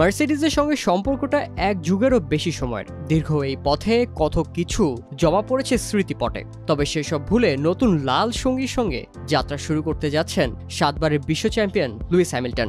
মার্সিডিজের সঙ্গে সম্পর্কটা এক যুগেরও বেশি সময়ের। দীর্ঘ এই পথে কত কিছু জমা পড়েছে স্মৃতিপটে। তবে সেসব ভুলে নতুন লাল সঙ্গীর সঙ্গে যাত্রা শুরু করতে যাচ্ছেন 7 বারের বিশ্ব champion Lewis Hamilton.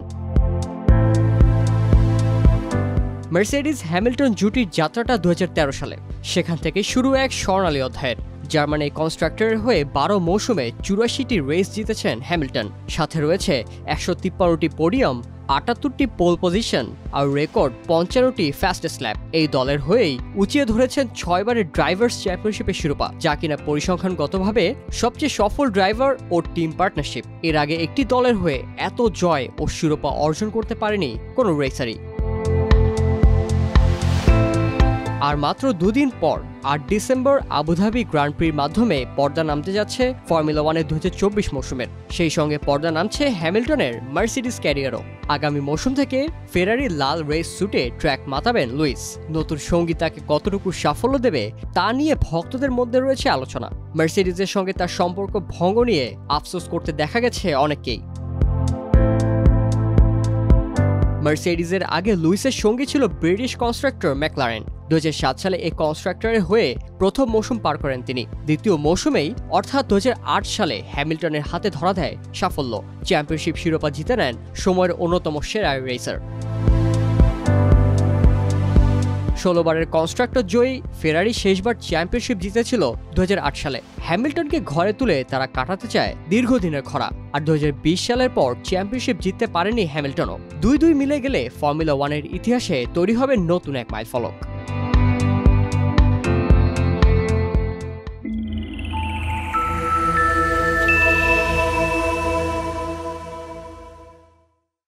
Mercedes Hamilton জুটির যাত্রাটা 2013 সালে। সেখান থেকে শুরু এক স্বর্ণালী অধ্যায়ের। জার্মানি কনস্ট্রাক্টরের হয়ে 12 মৌসুমে 84টি রেস জিতেছেন হ্যামিল্টন। সাথে রয়েছে 153টি পোডিয়াম, 78টি পোল পজিশন আর রেকর্ড 55টি ফাস্টেস্ট ল্যাপ। এই দলের হয়েই উঁচিয়ে ধরেছেন 6 বারের ড্রাইভার্স চ্যাম্পিয়নশিপের শিরোপা, যা কিনা পরিসংখ্যানগতভাবে সবচেয়ে সফল ড্রাইভার ও টিম পার্টনারশিপ। এর আগে একটি দলের হয়ে এত জয় ও শিরোপা অর্জন করতে পারেনি কোনো রেসারই। আর মাত্র দুদিন পর 8 ডিসেম্বর আবুধাবি গ্র্যান্ড প্রির মাধ্যমে পর্দা নামতে যাচ্ছে ফর্মুলা 1-এর 2024 মৌসুমের। সেই সঙ্গে পর্দা নামছে হ্যামিল্টনের মার্সিডিজ ক্যারিয়ারও। আগামী মৌসুম থেকে ফেরারি লাল রেস স্যুটে ট্র্যাক মাতাবেন লুইস। নতুন সঙ্গী তাকে কতটুকু সাফল্য দেবে তা নিয়ে ভক্তদের মধ্যে রয়েছে আলোচনা। মার্সিডিজের সঙ্গে তার সম্পর্ক ভঙ্গ নিয়ে আফসোস করতে দেখা গেছে অনেককেই। মার্সিডিজের আগে লুইসের সঙ্গী ছিল ব্রিটিশ কনস্ট্রাক্টর ম্যাকলারেন। 2007 সালে এই কনস্ট্রাক্টরের হয়ে প্রথম মৌসুম পার করেন তিনি। দ্বিতীয় মৌসুমেই অর্থাৎ 2008 সালে হ্যামিল্টনের হাতে ধরা দেয় সাফল্য। চ্যাম্পিয়নশিপ শিরোপা জিতে নেন সময়ের অন্যতম সেরা রেসার। 16 বারের কনস্ট্রাক্টর জয়ী ফেরারি শেষবার চ্যাম্পিয়নশিপ জিতেছিল 2008 সালে। হ্যামিল্টনকে ঘরে তুলে তারা কাটাতে চায় দীর্ঘদিনের খরা। আর 2020 সালের পর চ্যাম্পিয়নশিপ জিততে পারেনি হ্যামিল্টনও। 2-2 মিলে গেলে ফর্মুলা 1-এর ইতিহাসে তৈরি হবে নতুন এক মাইলফলক।